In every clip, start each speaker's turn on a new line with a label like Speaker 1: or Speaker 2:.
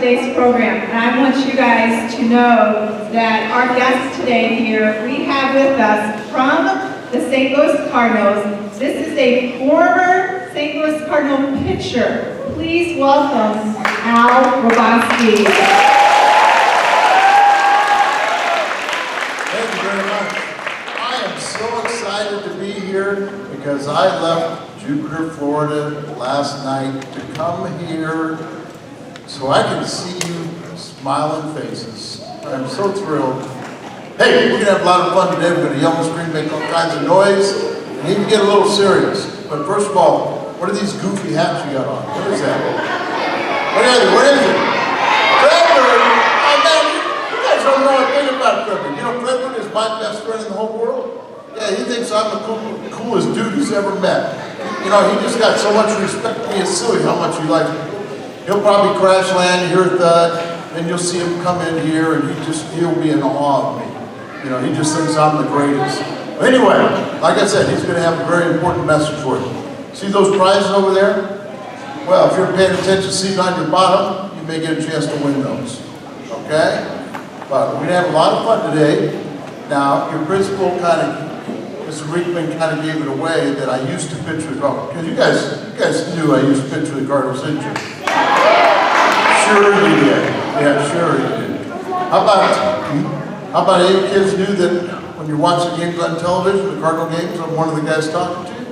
Speaker 1: today's program. And I want you guys to know that our guest today here, we have with us from the St. Louis Cardinals. This is a former St. Louis Cardinal pitcher. Please welcome Al Roboski.
Speaker 2: Thank you very much. I am so excited to be here because I left Jupiter, Florida last night to come here so I can see you smiling faces. I'm so thrilled. Hey, we're going to have a lot of fun today. We're going to yell and scream, make all kinds of noise, and even get a little serious. But first of all, what are these goofy hats you got on? What is that? What is it? What is it? FredBird! Oh man, you guys don't know a thing about FredBird. You know, FredBird is my best friend in the whole world. Yeah, he thinks I'm the coolest dude he's ever met. You know, he just got so much respect for me, it's silly how much he likes me. He'll probably crash land, hear a thud, and you'll see him come in here and he'll be in awe of me. You know, he just thinks I'm the greatest. But anyway, like I said, he's going to have a very important message for you. See those prizes over there? Well, if you're paying attention, see on your bottom, you may get a chance to win those. Okay? But we're going to have a lot of fun today. Now, your principal Mr. Riekman kind of gave it away that I used to pitch for the Cardinals. Because you guys knew I used to pitch for the Cardinals, didn't you? Sure you did. Yeah, sure you did. How about any kids knew that when you're watching games on television, the Cardinal games, I'm one of the guys talking to you?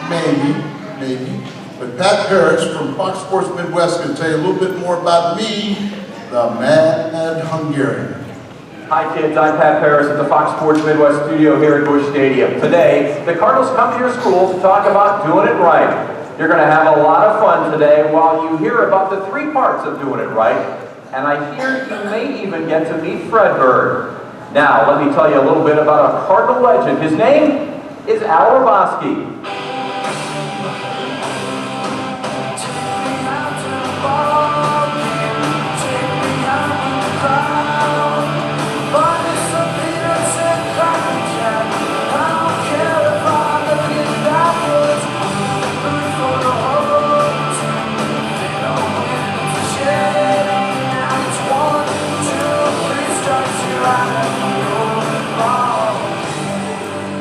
Speaker 2: Maybe. But Pat Parrish from Fox Sports Midwest can tell you a little bit more about me, the Mad Hungarian.
Speaker 3: Hi kids, I'm Pat Parrish at the Fox Sports Midwest studio here at Busch Stadium. Today, the Cardinals come to your school to talk about doing it right. You're going to have a lot of fun today while you hear about the 3 parts of doing it right. And I hear you may even get to meet FredBird. Now, let me tell you a little bit about a Cardinal legend. His name is Al Roboski.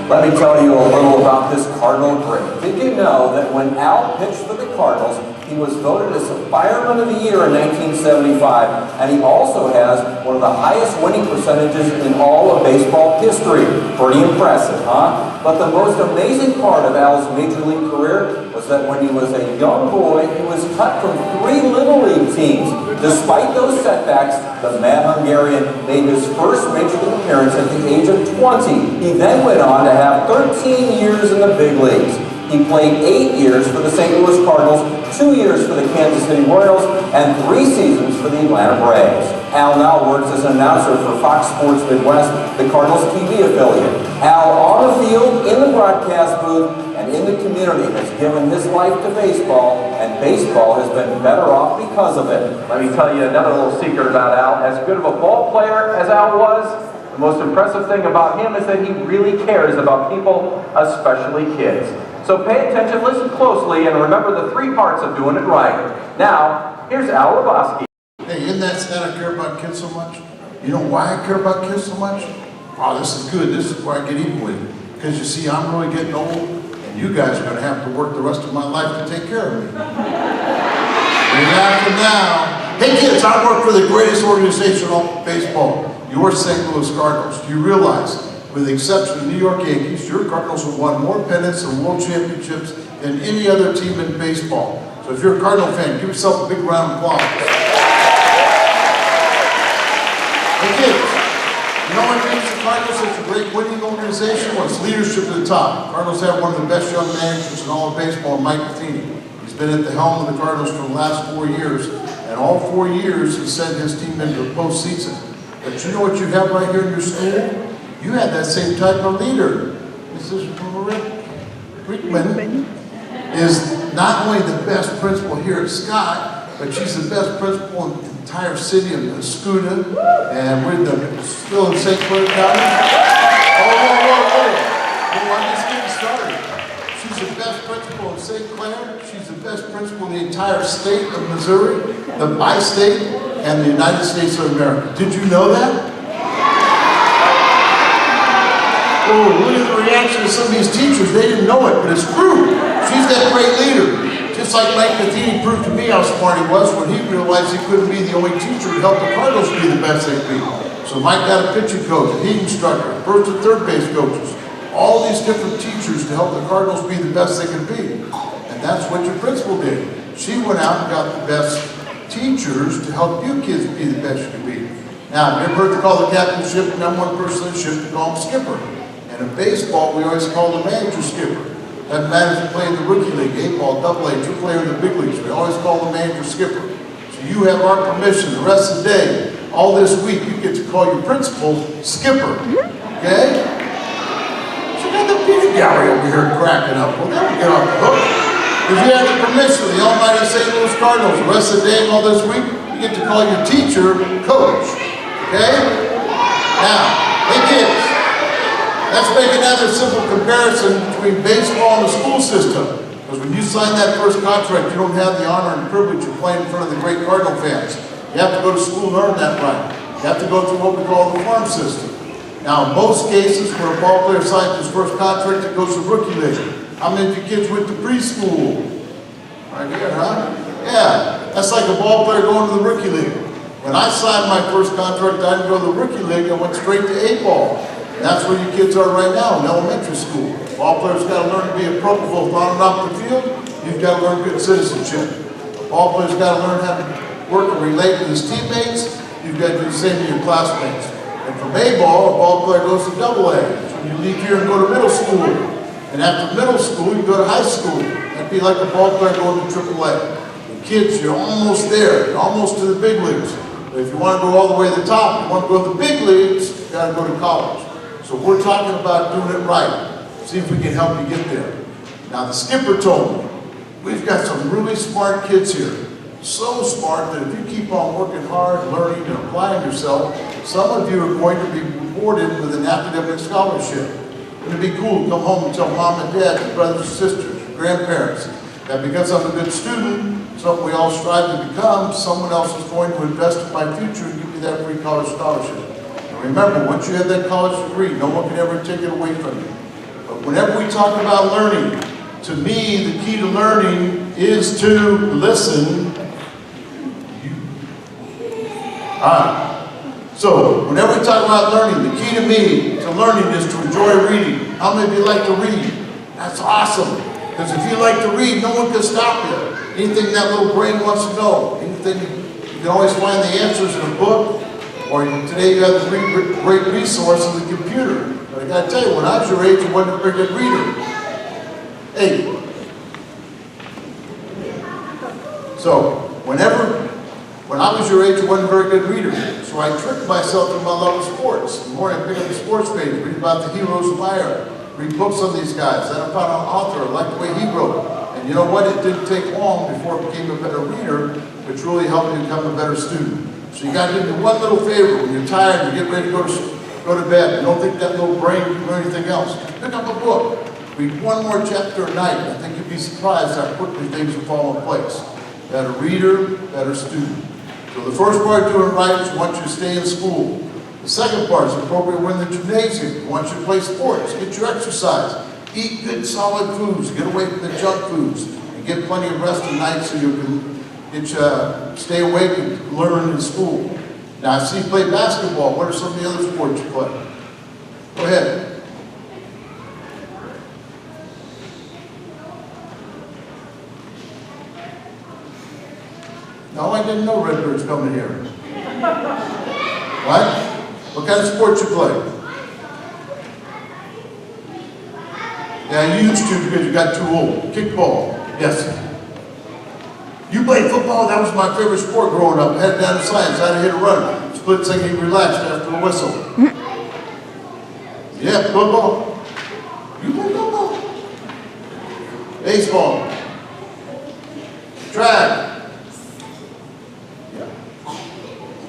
Speaker 3: Let me tell you a little about this Cardinal great. Did you know that when Al pitched for the Cardinals, he was voted as the Fireman of the Year in 1975, and he also has one of the highest winning percentages in all of baseball history. Pretty impressive, huh? But the most amazing part of Al's Major League career was that when he was a young boy, he was cut from 3 Little League teams. Despite those setbacks, the Mad Hungarian made his first Major League appearance at the age of 20. He then went on to have 13 years in the big leagues. He played 8 years for the St. Louis Cardinals, 2 years for the Kansas City Royals, and 3 seasons for the Atlanta Braves. Al now works as an announcer for Fox Sports Midwest, the Cardinals TV affiliate. Al, on the field, in the broadcast booth, and in the community, has given his life to baseball, and baseball has been better off because of it. Let me tell you another little secret about Al. As good of a ball player as Al was, the most impressive thing about him is that he really cares about people, especially kids. So pay attention, listen closely, and remember the 3 parts of doing it right. Now, here's Al Roboski.
Speaker 2: Hey, isn't that sad I care about kids so much? You know why I care about kids so much? Oh, this is good. This is where I get even with you. Because you see, I'm really getting old, and you guys are going to have to work the rest of my life to take care of me. You're laughing now. Hey kids, I work for the greatest organization in all baseball, your St. Louis Cardinals. Do you realize, with the exception of the New York Yankees, your Cardinals have won more pennants and world championships than any other team in baseball. So if you're a Cardinal fan, give yourself a big round of applause. Hey kids, you know what makes the Cardinals such a great winning organization? Well, it's leadership at the top. Cardinals have one of the best young managers in all of baseball, Mike Matheny. He's been at the helm of the Cardinals for the last 4 years, and all 4 years he sent his team into the postseason. But you know what you have right here in your school? You had that same type of leader. Mrs. Riekman is not only the best principal here at Scott, but she's the best principal in the entire city of Escuda, and we're still in St. Clair County. I'm just getting started. She's the best principal in St. Clair. She's the best principal in the entire state of Missouri. the bi-state, and the United States of America. Did you know that? Oh, look at the reaction of some of these teachers. They didn't know it, but it's true. She's that great leader. Just like Mike Matheny proved to me how smart he was when he realized he couldn't be the only teacher to help the Cardinals be the best they could be. So Mike got a pitching coach, a heat instructor, first and third base coaches, all these different teachers to help the Cardinals be the best they could be. And that's what your principal did. She went out and got the best teachers to help you kids be the best you can be. Now, have you ever heard they call the captain ship, and I'm one person in the ship, they call him skipper. And in baseball, we always call the manager skipper. Doesn't matter if you play in the rookie league, A-ball, AA, triple A, or the big leagues, we always call the manager skipper. So you have our permission the rest of the day, all this week, you get to call your principal skipper, okay? So you got the peanut gallery over here cracking up. Well, never get off the hook. If you have the permission of the almighty St. Louis Cardinals the rest of the day and all this week, you get to call your teacher coach, okay? Now, hey kids, let's make another simple comparison between baseball and the school system. Because when you sign that first contract, you don't have the honor and privilege of playing in front of the great Cardinal fans. You have to go to school and learn that right. You have to go through what we call the farm system. Now, in most cases, when a ball player signs his first contract, it goes to rookie league. How many of you kids went to preschool? Right here, huh? Yeah, that's like a ball player going to the rookie league. When I signed my first contract, I didn't go to the rookie league, I went straight to A-ball. And that's where you kids are right now in elementary school. Ball players got to learn to be a pro both on and off the field. You've got to learn good citizenship. Ball players got to learn how to work and relate with his teammates. You've got to do the same to your classmates. And from A-ball, a ball player goes to AA. So when you leave here and go to middle school. And after middle school, you go to high school. That'd be like a ball player going to AAA. The kids, you're almost there. You're almost to the big leagues. But if you want to go all the way to the top, you want to go to the big leagues, you got to go to college. So we're talking about doing it right. See if we can help you get there. Now the skipper told me, we've got some really smart kids here. So smart that if you keep on working hard, learning, and applying yourself, some of you are going to be rewarded with an academic scholarship. It'd be cool to come home and tell mom and dad, your brothers and sisters, your grandparents, that because I'm a good student, something we all strive to become, someone else is going to invest in my future and give you that free college scholarship. And remember, once you have that college degree, no one can ever take it away from you. But whenever we talk about learning, to me, the key to learning is to listen. So, whenever we talk about learning, the key to me to learning is to enjoy reading. How many of you like to read? That's awesome. Because if you like to read, no one can stop you. Anything that little brain wants to know, anything, you can always find the answers in a book, or today you have the great resource of the computer. But I got to tell you, when I was your age, I wasn't a very good reader. Hey. So, when I was your age, I wasn't a very good reader. So I tricked myself through my love of sports. The more I pick up the sports page, read about the heroes of my era, read books on these guys. Then I found an author, I liked the way he wrote. And you know what? It didn't take long before I became a better reader, which really helped me become a better student. So you got to do me one little favor. When you're tired, you get ready to go to bed, and don't think that little brain can do anything else. Pick up a book. Read one more chapter a night. I think you'd be surprised how quickly things will fall in place. Better reader, better student. So the first part of doing it right is we want you to stay in school. The second part is appropriate when in the gymnasium. We want you to play sports, get your exercise, eat good solid foods, get away from the junk foods, and get plenty of rest at night so you can stay awake and learn in school. Now I see you play basketball. What are some of the other sports you play? Go ahead. No, I didn't know FredBird's coming here. What? What kind of sports you play? Yeah, you used to because you got too old. Kickball. Yes. You played football? That was my favorite sport growing up. I had down to science. I had to hit a run. Split second, relaxed after the whistle. Yeah, football. You play football? Baseball. Track.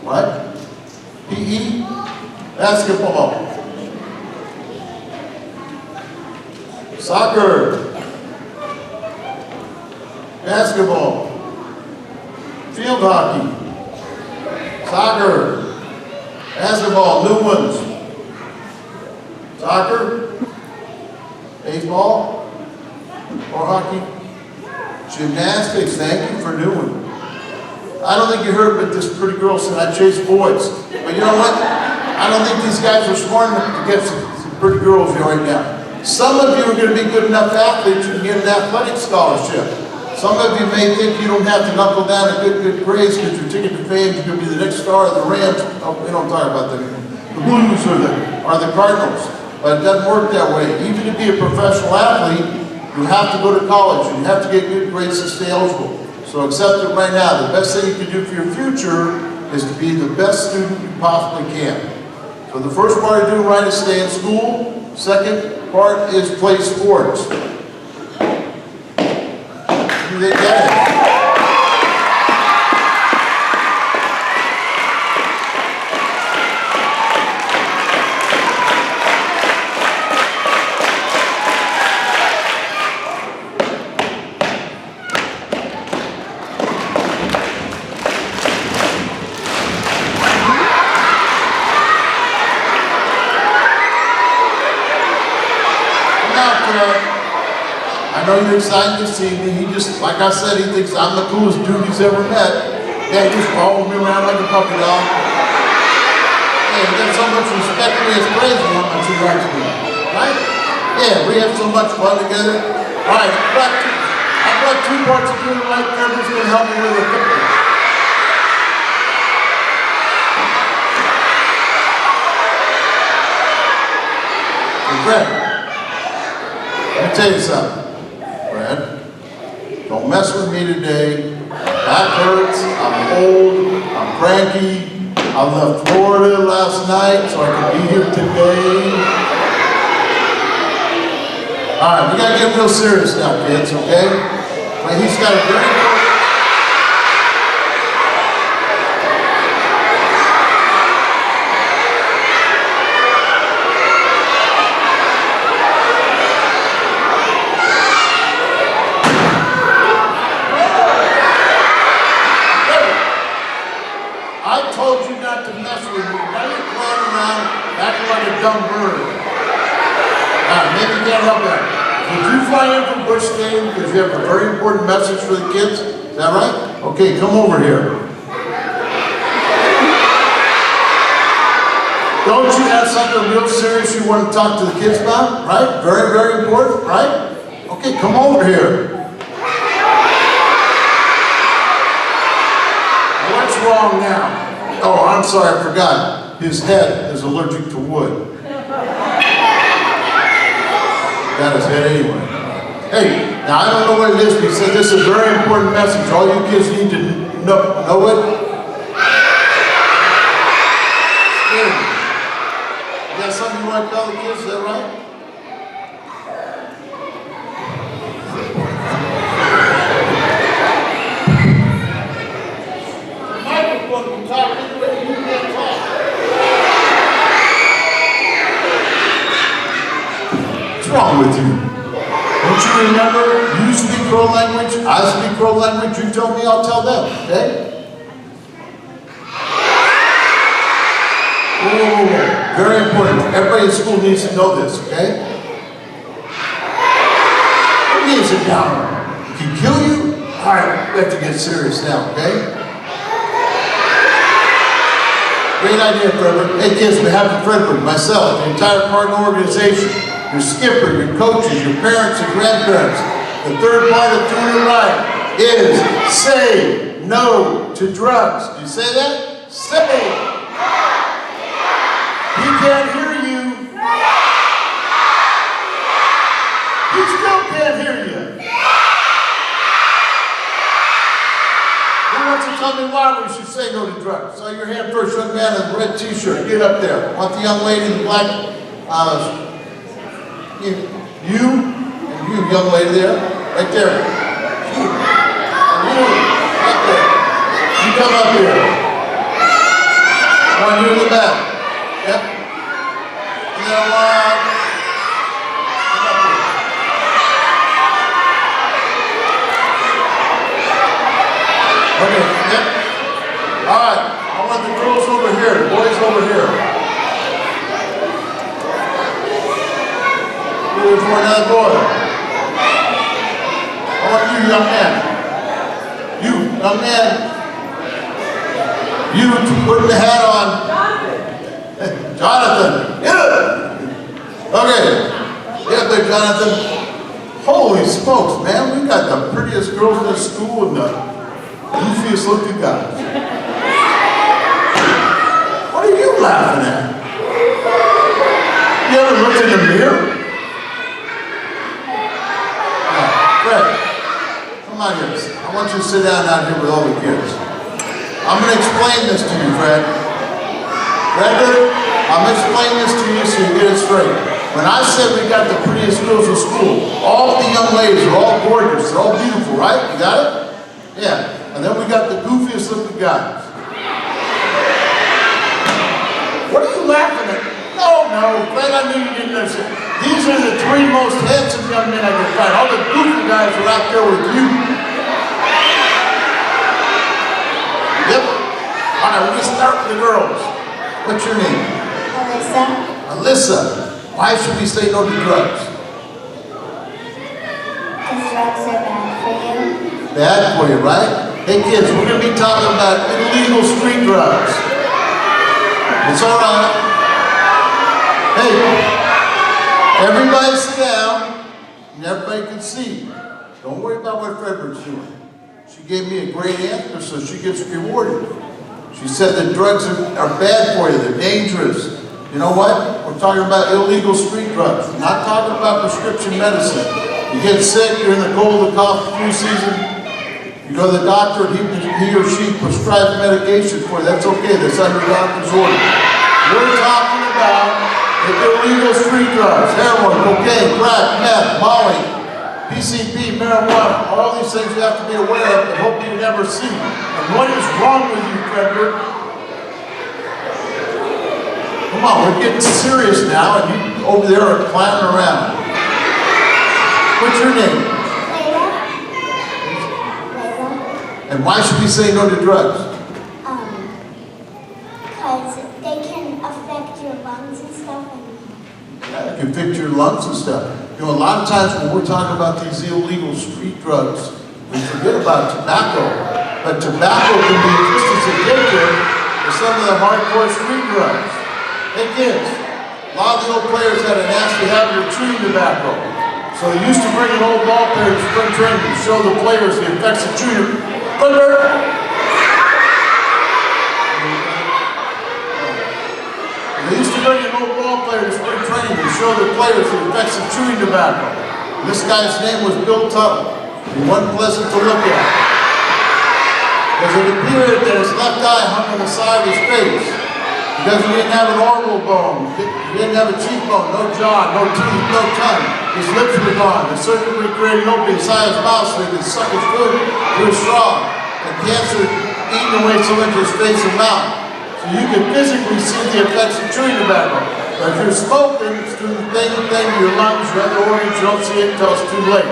Speaker 2: What? PE? Basketball. Soccer. Basketball. field hockey, soccer, basketball, new ones, soccer, baseball, or hockey, gymnastics, thank you for new one. I don't think you heard, but this pretty girl said I chase boys. But you know what? I don't think these guys are smart enough to get some pretty girls here right now. Some of you are going to be good enough athletes, you can get an athletic scholarship. Some of you may think you don't have to knuckle down to good grades because your ticket to fame is going to be the next star of the Rams. Oh, we don't talk about them. The Blues or the Cardinals. But it doesn't work that way. Even to be a professional athlete, you have to go to college and you have to get good grades to stay eligible. So accept it right now. The best thing you can do for your future is to be the best student you possibly can. So the first part of doing right is stay in school. Second part is play sports. Do they get it? I know you're excited to see me. He just, like I said, he thinks I'm the coolest dude he's ever met. Yeah, he just follows me around like a puppy dog. Yeah, he got so much respect for me, it's crazy how much he likes me. Right? Yeah, we have so much fun together. All right, I brought 2 parts of doing it right there. Who's going to help me with it? Fred, let me tell you something. Fred, don't mess with me today. That hurts. I'm old. I'm cranky. I left Florida last night so I could be here today. All right, we gotta get real serious now, kids, okay? Well, he's got a very dumb bird. Maybe you can't help that. Did you fly in from Bush Stadium because you have a very important message for the kids? Is that right? Okay, come over here. Don't you have something real serious you want to talk to the kids about? Right? Very, very important, right? Okay, come over here. What's wrong now? Oh, I'm sorry, I forgot. His head is allergic to wood. Got his head anyway. Hey, now I don't know what it is, but he said this is a very important message. All you kids need to know it. Scared. You got something you want to tell the kids, is that right? The microphone can talk anyway, you can't talk. What's wrong with you? Don't you remember? You speak Crow language, I speak Crow language, you tell me, I'll tell them, okay? Whoa. Very important. Everybody in school needs to know this, okay? What means it down? It can kill you? Alright, we have to get serious now, okay? Great idea, FredBird. Hey kids, on behalf of FredBird, myself, the entire Cardinal organization, your skipper, your coaches, your parents, and grandparents. The third part of doing it right is say no to drugs. Do you say that? Say. He can't hear you. He still can't hear you. Who wants to tell me why we should say no to drugs? So your hand first, young man in the red t-shirt. Get up there. Want the young lady in the black You, young lady there, right there. You, right there. You come up here. One, you in the back. Yep. And then one. Come up here. Okay, yep. young man. You, young man. You putting the hat on. Jonathan, get it! Okay, yeah, big Jonathan. Holy smokes, man, we got the prettiest girls in this school and the goofiest looking guys. What are you laughing at? You ever looked in the mirror? No. Fred, come on here. I want you to sit down out here with all the kids. I'm going to explain this to you, Fred. FredBird, I'm explaining this to you so you get it straight. When I said we got the prettiest girls in school, all the young ladies are all gorgeous, they're all beautiful, right? You got it? Yeah. And then we got the goofiest looking guys. What are you laughing at? No, Fred, I knew you didn't understand. These are the three most handsome young men I can find. All the goofy guys are out there with you. Yep. All right, we're going to start with the girls. What's your name?
Speaker 4: Alyssa.
Speaker 2: Alyssa. Why should we say no to drugs?
Speaker 4: Because drugs are bad for you.
Speaker 2: Bad for you, right? Hey kids, we're going to be talking about illegal street drugs. It's all right. Hey, everybody sit down and everybody can see. Don't worry about what FredBird's doing. She gave me a great answer, so she gets rewarded. She said that drugs are bad for you, they're dangerous. You know what? We're talking about illegal street drugs. We're not talking about prescription medicine. You get sick, you're in the cold, the cough, flu season, you go to the doctor and he or she prescribes medication for you. That's okay, that's under doctor's order. We're talking about the illegal street drugs, heroin, cocaine, crack, meth, molly, PCP, marijuana, all these things you have to be aware of and hope you never see. And what is wrong with you, FredBird? Come on, we're getting serious now, and you over there are clowning around. What's your name?
Speaker 4: Layla.
Speaker 2: And why should we say no to drugs?
Speaker 4: Because they can affect your lungs and stuff.
Speaker 2: Yeah, it can fix your lungs and stuff. You know, a lot of times when we're talking about these illegal street drugs, we forget about tobacco. But tobacco can be just as addictive as some of the hardcore street drugs. Hey kids, a lot of the old players had a nasty habit of chewing tobacco. So they used to bring an old ball player to spring training to show the players the effects of chewing. They used to bring an old ball player to spring training to show the players the effects of chewing tobacco. And this guy's name was Bill Tuttle. He wasn't pleasant to look at. Because it appeared that his left eye hung on the side of his face. Because he didn't have an orbital bone, he didn't have a cheekbone, no jaw, no teeth, no tongue. His lips were gone. The surgery created an opening inside his mouth so he could suck his food through his straw. And cancer eating away so much his face and mouth. So you can physically see the effects of chewing tobacco. But if you're smoking, it's doing the thing to your lungs, your other organs, you don't see it until it's too late.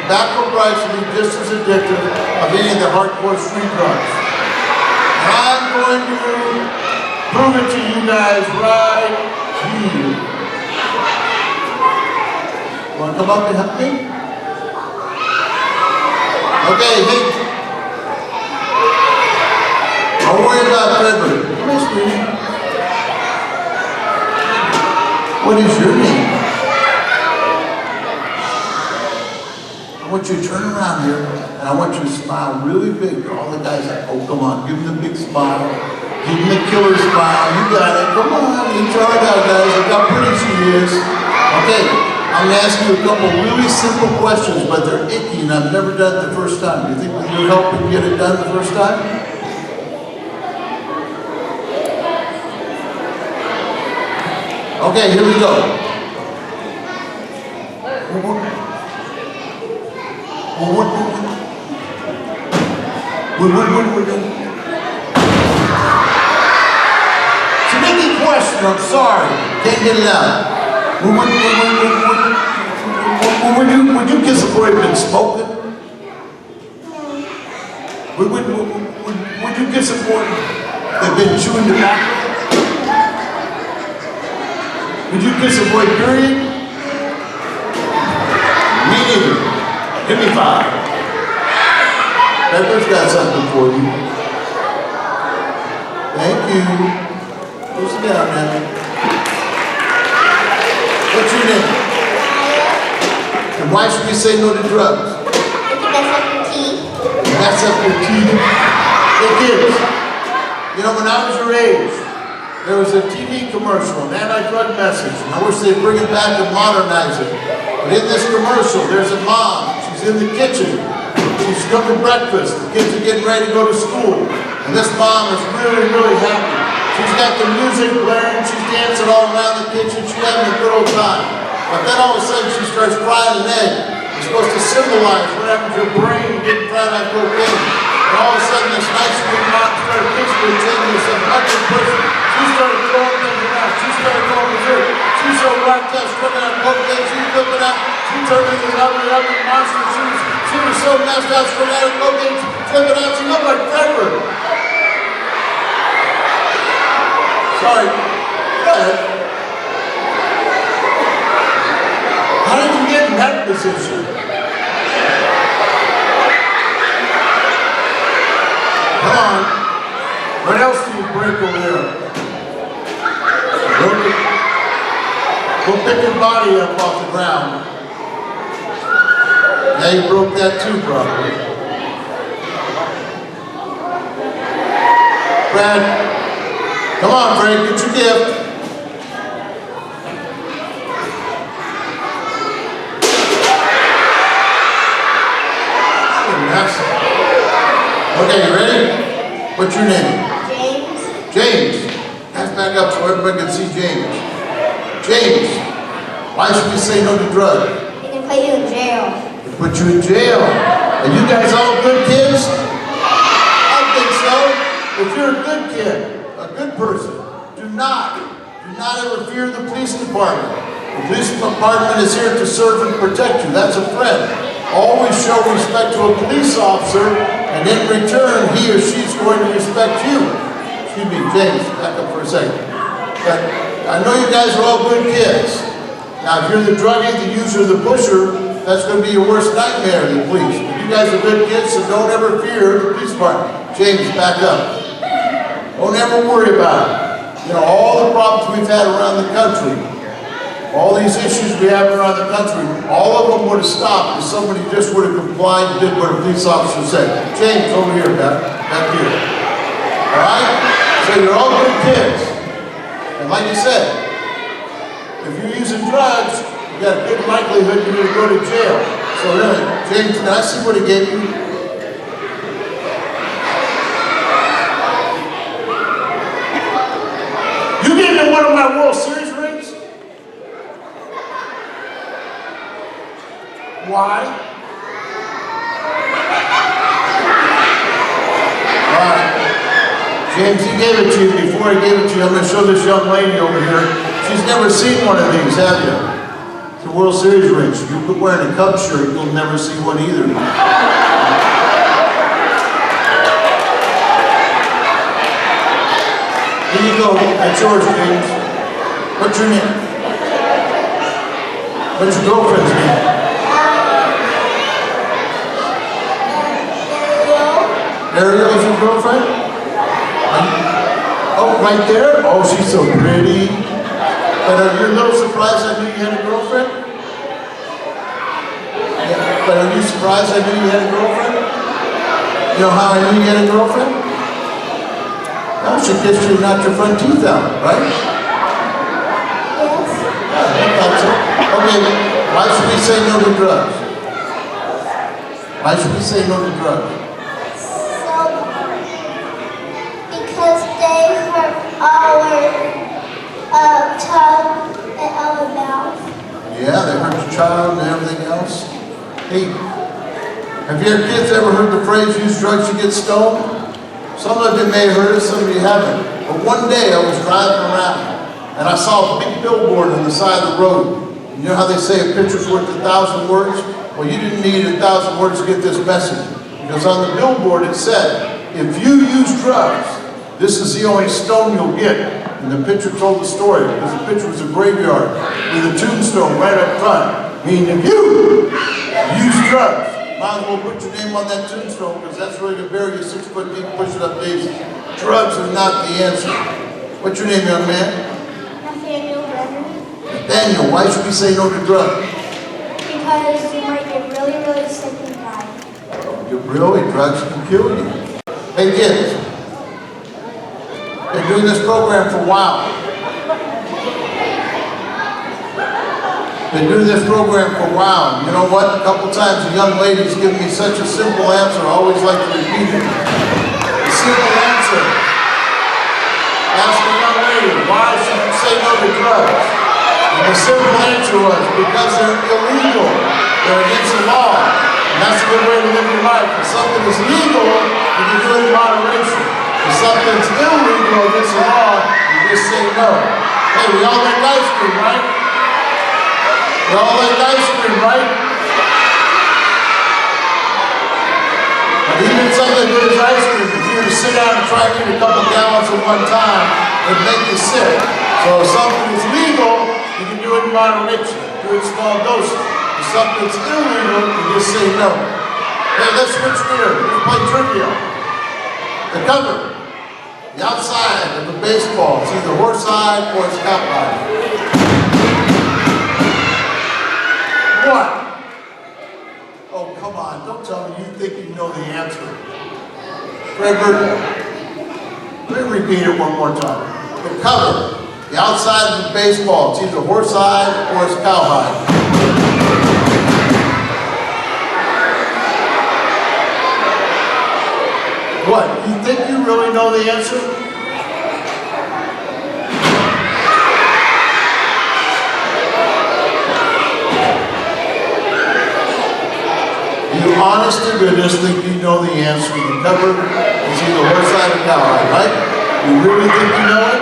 Speaker 2: Tobacco price will be just as addictive of any of the hardcore street drugs. And I'm going to prove it to you guys right here. Want to come up and help me? Okay, hey. Don't worry about FredBird. Come here, sweetie. What is your name? I want you to turn around here, and I want you to smile really big to all the guys. Oh, come on, give them the big smile. Give him the killer smile. You got it. Come on. You try it out, guys. Look how pretty she is. Okay. I'm going to ask you a couple really simple questions, but they're icky, and I've never done it the first time. Do you think with your help we can get it done the first time? Okay, here we go. It's a tricky question, I'm sorry. Can't get it out. Would you kiss a boy who's been smoking? Would you kiss a boy that's been chewing tobacco? Would you kiss a boy, period? Me neither. Give me 5. FredBird's got something for you. Thank you. Push it down, man. What's your name? And why should we say no to drugs?
Speaker 4: If you mess up your teeth.
Speaker 2: Mess up your teeth. Hey kids, you know, when I was your age, there was a TV commercial, an anti-drug message, and I wish they'd bring it back and modernize it. But in this commercial, there's a mom. She's in the kitchen. She's cooking breakfast. The kids are getting ready to go to school. And this mom is really, really happy. She's got the music blaring. She's dancing all around the kitchen. She's having a good old time. But then all of a sudden, she starts frying an egg. It's supposed to symbolize what happens to your brain getting fried on cocaine. And all of a sudden, this nice sweet mom started physically changing to some ugly person. She started throwing things around. She started throwing dessert. She's so wrapped up, stripping out cocaine. She's flipping out. She turned into this ugly, ugly monster. She was so messed up, stripping out cocaine, flipping out. She looked like FredBird. Sorry. Go ahead. How did you get in that position? Come on. What else do you break over there? Go pick your body up off the ground. Yeah, you broke that too, probably. Brad. Come on, Fred, get your gift. Okay, you ready? What's your name?
Speaker 4: James.
Speaker 2: James. Pass back up so everybody can see James. James, why should we say no to drugs?
Speaker 4: They can put you in jail.
Speaker 2: They put you in jail. Are you guys all good kids? I think so. If you're a good kid, a good person, do not ever fear the police department. The police department is here to serve and protect you. That's a friend. Always show respect to a police officer, and in return, he or she's going to respect you. Excuse me, James, back up for a second. But I know you guys are all good kids. Now, if you're the druggie, the user, the pusher, that's going to be your worst nightmare, the police. But you guys are good kids, so don't ever fear the police department. James, back up. Don't ever worry about it. You know, all the problems we've had around the country, all these issues we have around the country, all of them would have stopped if somebody just would have complied and did what a police officer said. James, over here, back here. All right? So you're all good kids. And like you said, if you're using drugs, you got a good likelihood you're going to go to jail. So really, James, can I see what he gave you? You gave me one of my World Series rings? Why? All right. James, he gave it to you. Before he gave it to you, I'm going to show this young lady over here. She's never seen one of these, have you? It's a World Series ring. If you quit wearing a Cubs shirt, you'll never see one either. Here you go. That's yours, James. What's your name? What's your girlfriend's name? Ariel's your girlfriend? Oh, right there? Oh, she's so pretty. But you're a little surprised I knew you had a girlfriend? Yeah, but are you surprised I knew you had a girlfriend? You know how I knew you had a girlfriend? No, she kissed you and knocked your front teeth out, right?
Speaker 4: Yes.
Speaker 2: Yeah, I thought so. Okay, why should we say no to drugs? Why should we say no to drugs?
Speaker 4: Because they hurt our tongue and our mouth.
Speaker 2: Yeah, they hurt your child and everything else. Hey, have your kids ever heard the phrase, use drugs, you get stoned? Some of you may have heard it, some of you haven't. But one day I was driving around and I saw a big billboard on the side of the road. You know how they say a picture's worth 1,000 words? Well, you didn't need 1,000 words to get this message. Because on the billboard it said, if you use drugs, this is the only stone you'll get. And the picture told the story, because the picture was a graveyard with a tombstone right up front. Meaning if you use drugs, Might as well put your name on that tombstone, because that's where you bury your 6 foot deep push-it-up daisies. Drugs are not the answer. What's your name, young man?
Speaker 4: Nathaniel Brenner.
Speaker 2: Daniel, why should we say no to drugs?
Speaker 4: Because you might get really, really sick and die.
Speaker 2: Really, drugs can kill you. Hey kids, been doing this program for a while. Been doing this program for a while. You know what? A couple times a young lady's given me such a simple answer, I always like to repeat it. The simple answer. Ask a young lady, why should you say no to drugs? And the simple answer was, because they're illegal. They're against the law. And that's a good way to live your life. If something is legal, you can do it in moderation. If something's illegal against the law, you just say no. Hey, we all like ice cream, right? We all like ice cream, right? But even something good as ice cream, if you were to sit down and try to eat a couple gallons at one time, it'd make you sick. So if something is legal, you can do it in moderation. Do it in small doses. If something's illegal, you just say no. Hey, let's switch gears. Let's play trivia. The cover, the outside of the baseball, it's either horse-eyed or it's cow-eyed. What? Oh, come on. Don't tell me you think you know the answer. FredBird, let me repeat it one more time. The cover, the outside of the baseball, it's either horse-eyed or it's cowhide. What? You think you really know the answer? You honest to goodness think you know the answer. The cover is either horse-eyed or cowhide, right? You really think you know it?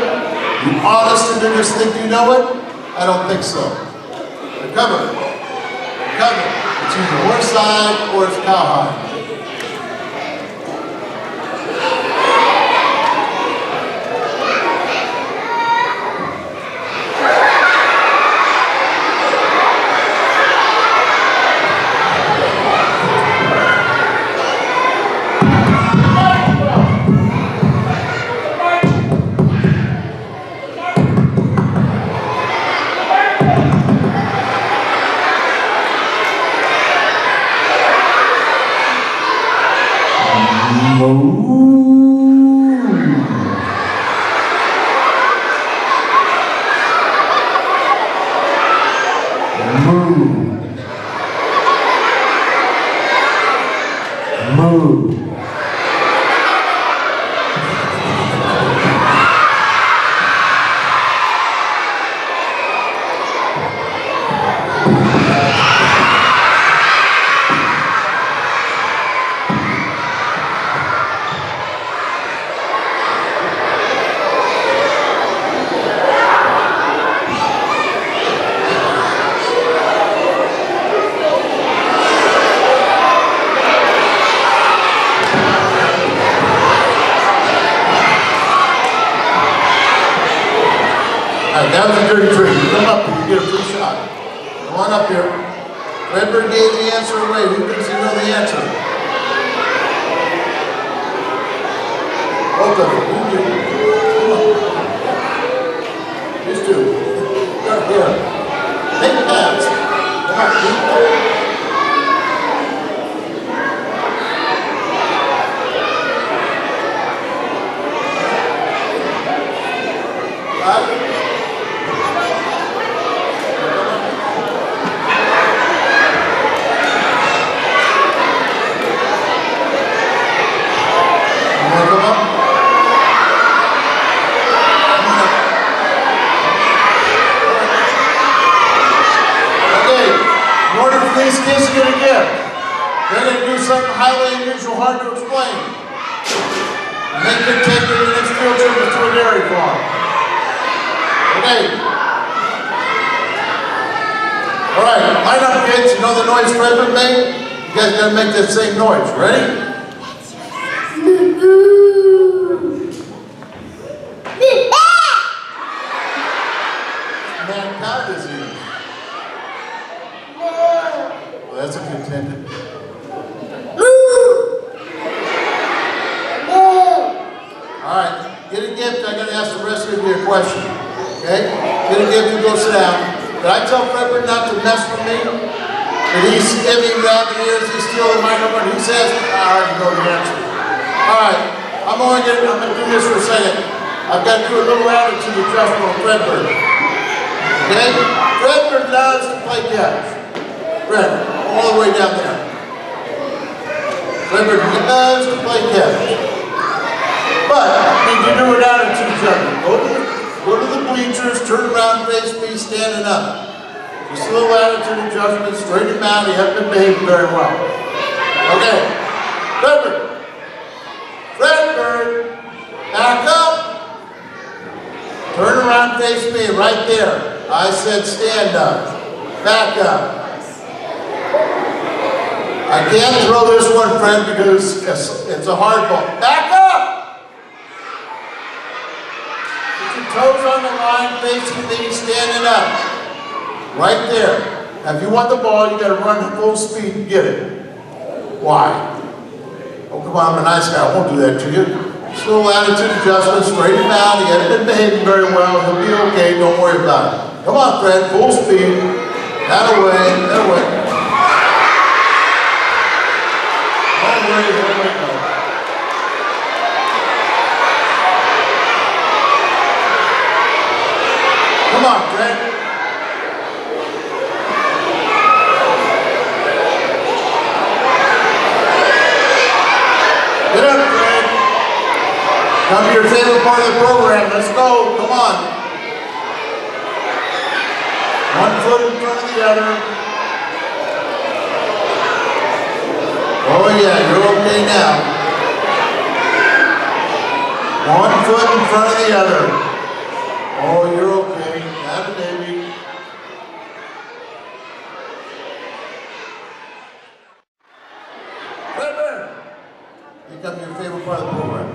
Speaker 2: You honest to goodness think you know it? I don't think so. The cover, it's either horse-eyed or it's cowhide. That was a dirty trick. You come up here, you get a free shot. Come on up here. FredBird gave the answer away. Who thinks you know the answer? Both of them. You do. Come on. These two. Up here. Take pads. Come on. These kids are going to get. They're going to do something highly unusual, hard to explain. And they can take you to the next field trip to a dairy farm. Okay. All right, line up, kids. You know the noise FredBird made? You guys got to make that same noise. Ready? Man, cow disease. Well, that's a contender. question. Okay? Gonna get you to go sit down. Did I tell FredBird not to mess with me? Did he give me rabbit ears? He steal the microphone? He says, I already know the answer. All right. I'm gonna do this for a second. I've got to do a little attitude adjustment on FredBird. Okay? FredBird loves to play catch. Fred, all the way down there. FredBird loves to play catch. But you can do an attitude adjustment. Go to the bleachers, turn around, face me, standing up. Just a little attitude adjustment, straighten him out. He hasn't been behaving very well. Okay. FredBird, back up. Turn around, face me, right there. I said stand up. Back up. I can't throw this one, Fred, because it's a hard ball. Back up! Put your toes on the line, facing me, standing up. Right there. Now, if you want the ball, you got to run at full speed and get it. Why? Oh, come on, I'm a nice guy. I won't do that to you. Just a little attitude adjustment, straighten him out. He hasn't been behaving very well. He'll be okay. Don't worry about it. Come on, Fred. Full speed. That away. That away. Don't worry. Don't worry. No. Come on, Fred. Get up, Fred. Come to your favorite part of the program. Let's go. Come on. One foot in front of the other. Oh yeah, you're okay now. One foot in front of the other. Oh, you're okay. Have a baby. FredBird. You come to your favorite part of the program.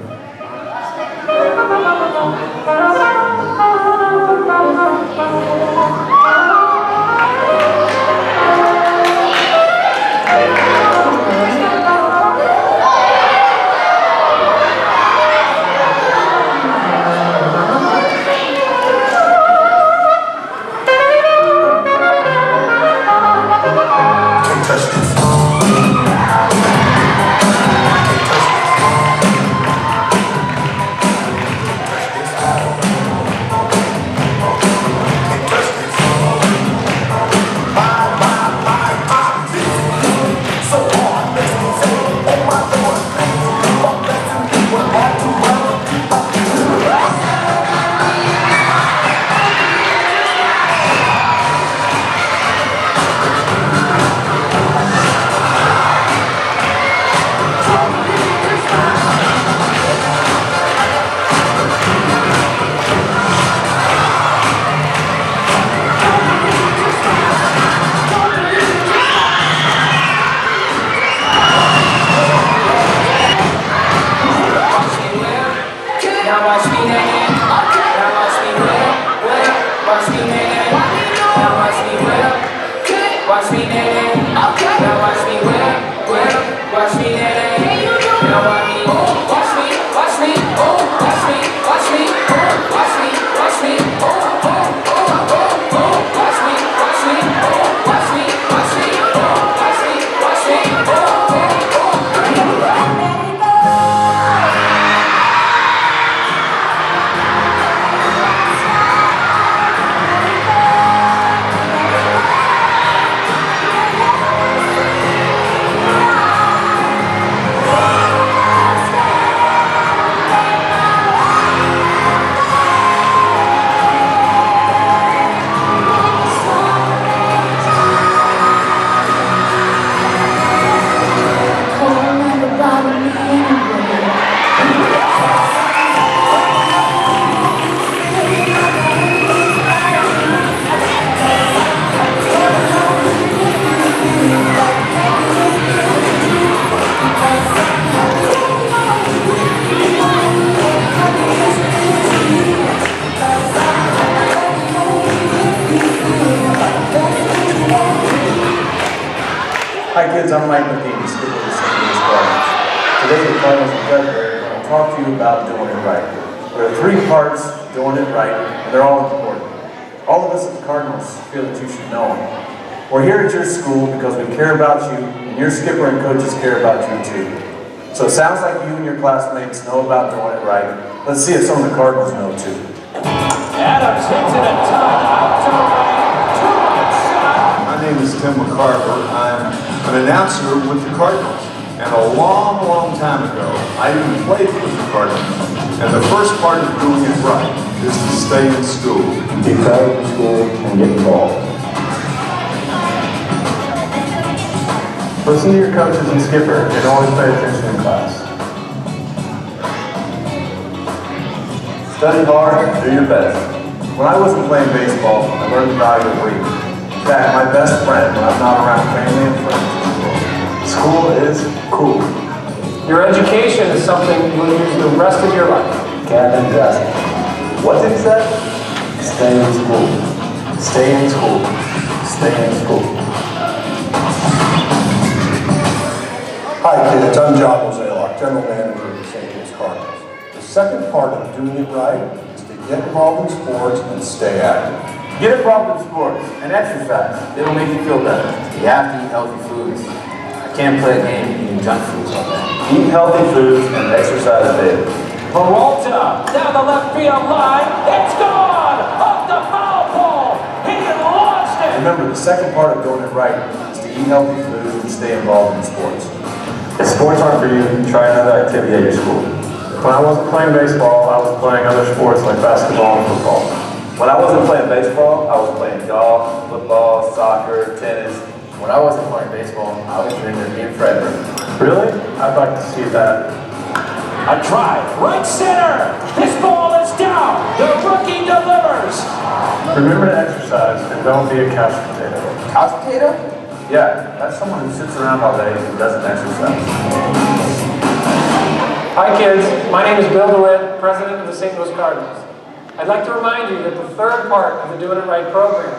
Speaker 5: Hi kids, I'm Mike McGee, skipper of the St. Louis Cardinals. Today the Cardinals and FredBird are going to talk to you about doing it right. There are three parts to doing it right, and they're all important. All of us at the Cardinals feel that you should know them. We're here at your school because we care about you, and your skipper and coaches care about you too. So it sounds like you and your classmates know about doing it right. Let's see if some of the Cardinals know too.
Speaker 6: Adams hits it a timeout to right. 2 shot.
Speaker 7: My name is Tim McCarver. I'm an announcer with the Cardinals. And a long, long time ago, I even played with the Cardinals. And the first part of doing it right is to stay in school.
Speaker 5: Be proud of your school and get involved. Listen to your coaches and skipper and always pay attention in class. Study hard, do your best. When I wasn't playing baseball, I learned the value of reading. In fact, my best friend when I'm not around family and friends. School is cool.
Speaker 6: Your education is something you'll use the rest of your life.
Speaker 5: Captain Justin. What did he say? Stay in school. Stay in school. Stay in school.
Speaker 8: Hi kids, I'm John Mozeliak, General Manager of the St. Louis Cardinals. The second part of doing it right is to get involved in sports and stay active.
Speaker 5: Get involved in sports and exercise. It'll make you feel better.
Speaker 9: You have to eat healthy foods. I can't play a game eating junk foods all day.
Speaker 5: Eat healthy foods and exercise daily.
Speaker 6: Peralta down the left field line. It's gone! Off the foul pole! He lost it!
Speaker 5: Remember, the second part of doing it right is to eat healthy foods and stay involved in sports. If sports aren't for you, try another activity at your school. When I wasn't playing baseball, I was playing other sports like basketball and football. When I wasn't playing baseball, I was playing golf, football, soccer, tennis.
Speaker 9: When I wasn't playing baseball, I was dreaming of being FredBird.
Speaker 5: Really? I'd like to see that.
Speaker 6: A drive, right center! This ball is down! The rookie delivers!
Speaker 5: Remember to exercise and don't be a couch potato.
Speaker 9: Couch potato?
Speaker 5: Yeah, that's someone who sits around all day and doesn't exercise.
Speaker 6: Hi kids, my name is Bill DeWitt, President of the St. Louis Cardinals. I'd like to remind you that the third part of the Doing It Right program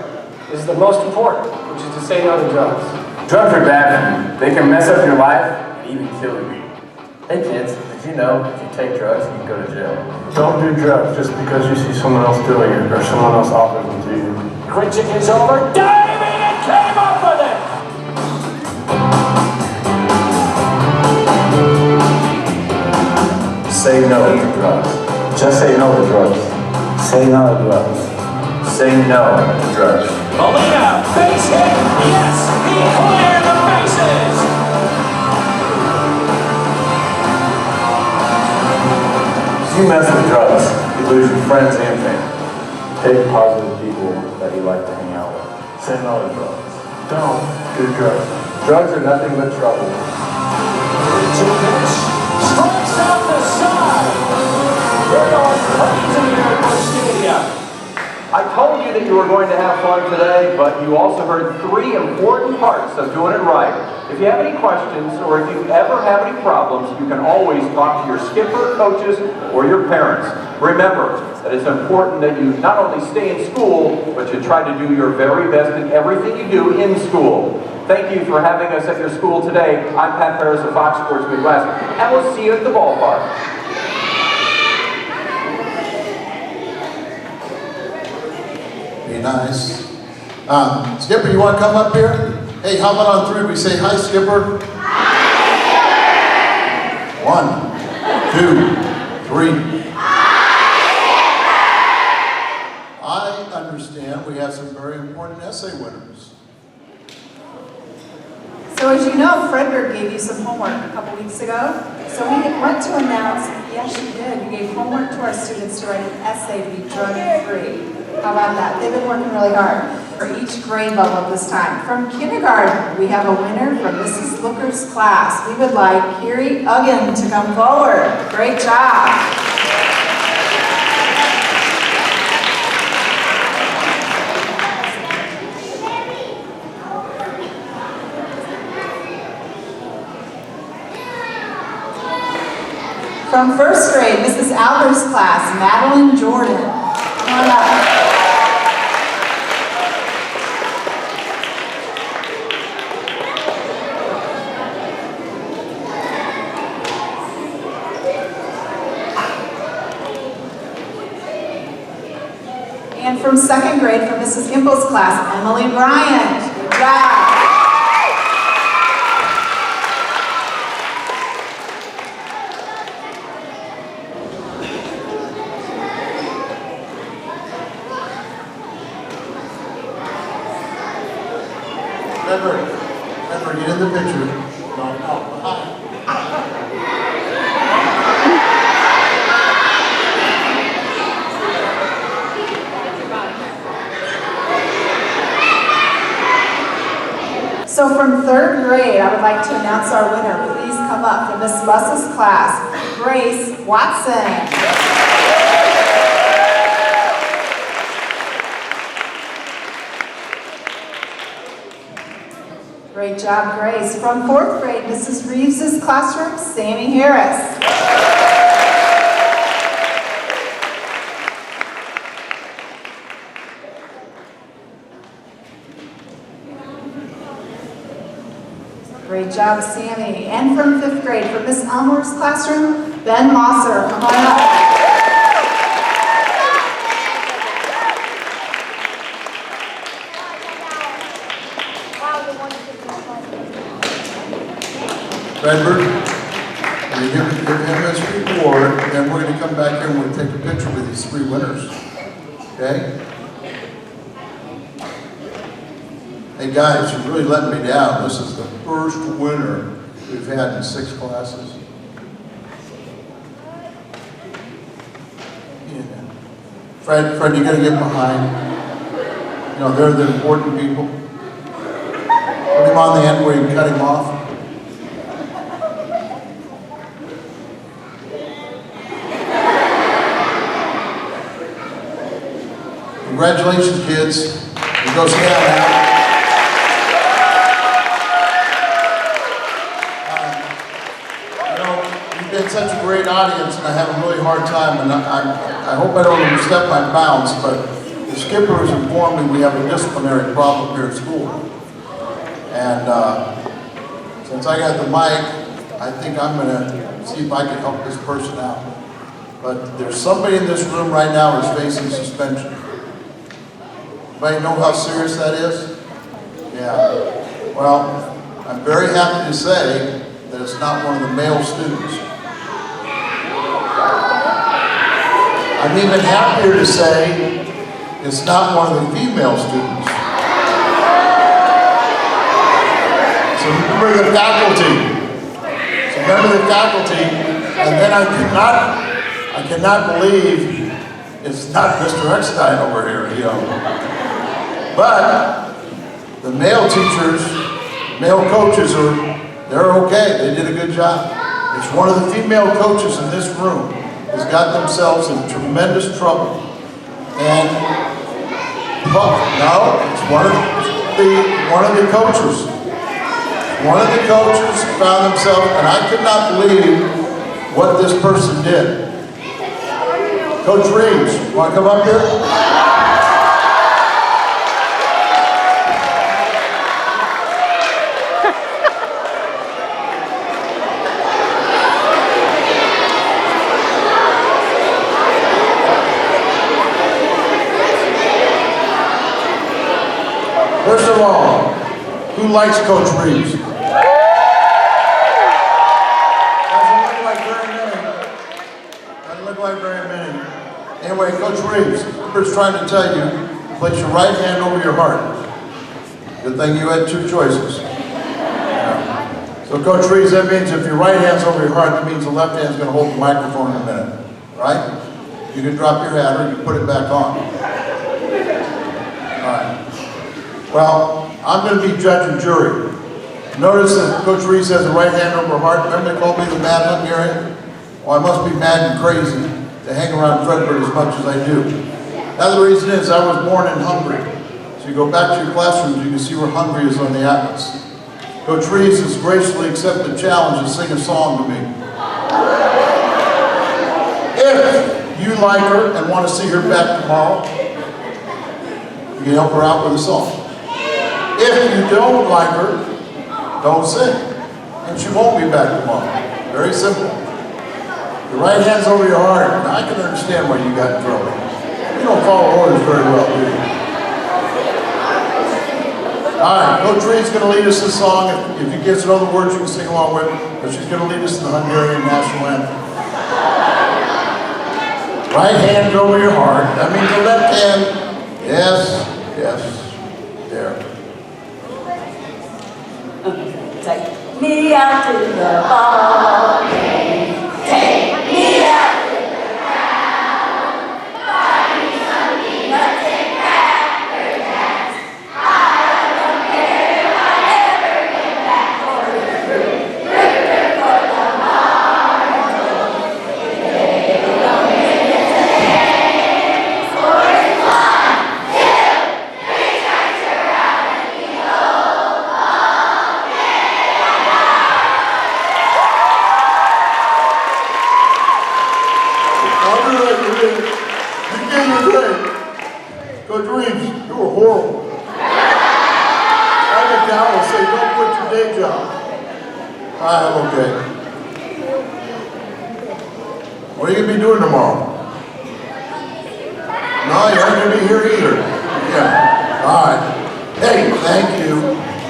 Speaker 6: is the most important, which is to say no to drugs.
Speaker 9: Drugs are bad for you. They can mess up your life and even kill you. Hey kids, did you know if you take drugs, you can go to jail?
Speaker 5: Don't do drugs just because you see someone else doing it or someone else offers them to you.
Speaker 6: Grinching is over, diving and came up with it!
Speaker 5: Say no to drugs. Just say no to drugs. Say no to drugs. Say no to drugs.
Speaker 6: Molina, base hit, yes, he cleared the bases!
Speaker 5: If you mess with drugs, you lose your friends and family. Pick positive people that you like to hang out with. Say no to drugs. Don't do drugs. Drugs are nothing but trouble.
Speaker 6: To pitch, strikes out the side! We're going crazy here at the stadium.
Speaker 3: I told you that you were going to have fun today, but you also heard 3 important parts of doing it right. If you have any questions or if you ever have any problems, you can always talk to your skipper, coaches, or your parents. Remember that it's important that you not only stay in school, but you try to do your very best in everything you do in school. Thank you for having us at your school today. I'm Pat Ferris of Fox Sports Midwest, and we'll see you at the ballpark.
Speaker 2: Be nice. Skipper, you want to come up here? Hey, how about on 3 we say hi, Skipper? Hi, Skipper! 1, 2, 3. I understand we have some very important essay winners.
Speaker 1: So as you know, FredBird gave you some homework a couple weeks ago. So we went to announce, yes you did, you gave homework to our students to write an essay to be drug-free. How about that? They've been working really hard for each grade level this time. From kindergarten, we have a winner from Mrs. Looker's class. We would like Kiri Uggen to come forward. Great job. From first grade, Mrs. Albert's class, Madeline Jordan. Come on up. And from second grade, from Mrs. Gimbel's class, Emily Bryant. Good job.
Speaker 2: FredBird, get in the picture. No.
Speaker 1: So from third grade, I would like to announce our winner. Please come up from Miss Buss's class, Grace Watson. Great job, Grace. From fourth grade, Mrs. Reeves' classroom, Sammy Harris. Great job, Sammy. And from fifth grade, from Miss Elmore's classroom, Ben Mosser. Come on up.
Speaker 2: FredBird, we give him his reward, and we're going to come back here and we'll take a picture with these three winners. Okay? Hey guys, you're really letting me down. This is the first winner we've had in 6 classes. Yeah. Fred, you got to get behind. You know, they're the important people. Put him on the end where you can cut him off. Congratulations, kids. You go stand now. You've been such a great audience, and I have a really hard time, and I hope I don't overstep my bounds, but the skipper has informed me we have a disciplinary problem here at school. And since I got the mic, I think I'm going to see if I can help this person out. But there's somebody in this room right now who's facing suspension. Anybody know how serious that is? Yeah. Well, I'm very happy to say that it's not one of the male students. I'm even happier to say it's not one of the female students. So remember the faculty. And then I cannot believe it's not Mr. Eckstein over here, you know. But the male teachers, male coaches they're okay. They did a good job. It's one of the female coaches in this room has got themselves in tremendous trouble. And no, it's one of the coaches. One of the coaches found himself, and I could not believe what this person did. Coach Reeves, want to come up here? First of all, who likes Coach Reeves? Doesn't look like very many. Anyway, Coach Reeves, I'm trying to tell you, place your right hand over your heart. Good thing you had 2 choices. Yeah. So Coach Reeves, that means if your right hand's over your heart, that means the left hand's going to hold the microphone in a minute. Right? You can drop your hat or you can put it back on. All right. Well, I'm going to be judge and jury. Notice that Coach Reeves has the right hand over her heart. Remember they called me the Mad Hungarian? Well, I must be mad and crazy to hang around FredBird as much as I do. Now the reason is I was born in Hungary. So you go back to your classrooms, you can see where Hungary is on the atlas. Coach Reeves has gracefully accepted the challenge to sing a song to me. If you like her and want to see her back tomorrow, you can help her out with a song. If you don't like her, don't sing. And she won't be back tomorrow. Very simple. Your right hand's over your heart. Now I can understand why you got in trouble. You don't follow orders very well, do you? All right, Coach Reed's going to lead us this song. If you kids know the words, you can sing along with it. But she's going to lead us in the Hungarian national anthem. Right hand over your heart. That means the left hand. Yes, yes. There.
Speaker 10: Take me out to the ball game. Take me out to the crowd. Buy me some nuts and cracker jacks. I don't care if I never get back for the fruit. Fruit for the marble. They don't need it today. For it's 1, 2, 3 times you're out and you go ball game.
Speaker 2: I'll do that, you did. You kids were great. Coach Reeves, you were horrible. I look down and say, don't quit your day job. I'm okay. What are you going to be doing tomorrow? No, you aren't going to be here either. Yeah. All right. Hey, thank you.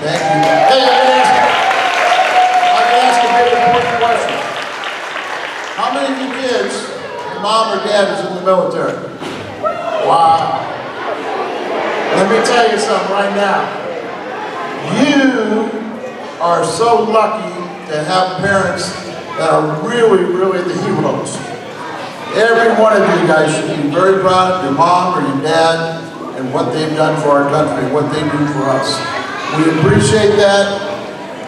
Speaker 2: Thank you. Hey, I can ask a very important question. How many of you kids, your mom or dad is in the military? Wow. Let me tell you something right now. You are so lucky to have parents that are really, really the heroes. Every one of you guys should be very proud of your mom or your dad and what they've done for our country, what they do for us. We appreciate that,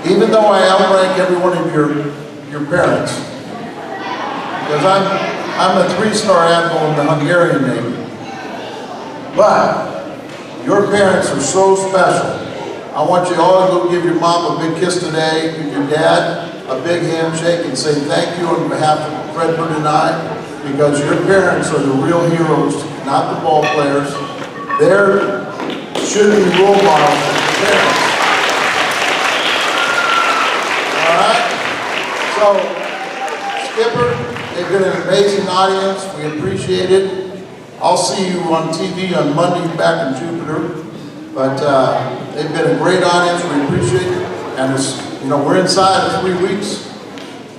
Speaker 2: even though I outrank every one of your parents. Because I'm a 3-star admiral in the Hungarian Navy. But your parents are so special. I want you all to go give your mom a big kiss today, give your dad a big handshake and say thank you on behalf of FredBird and I, because your parents are the real heroes, not the ball players. They're should be role models for your parents. All right? So, Skipper, they've been an amazing audience. We appreciate it. I'll see you on TV on Monday back in Jupiter. But they've been a great audience. We appreciate it. And it's, we're inside of 3 weeks,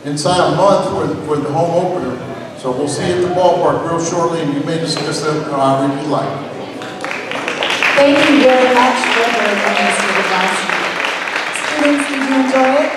Speaker 2: inside a month for the home opener. So we'll see you at the ballpark real shortly, and you may dismiss them however you like.
Speaker 10: Thank you very much, FredBird and Mr. Students, did you enjoy it?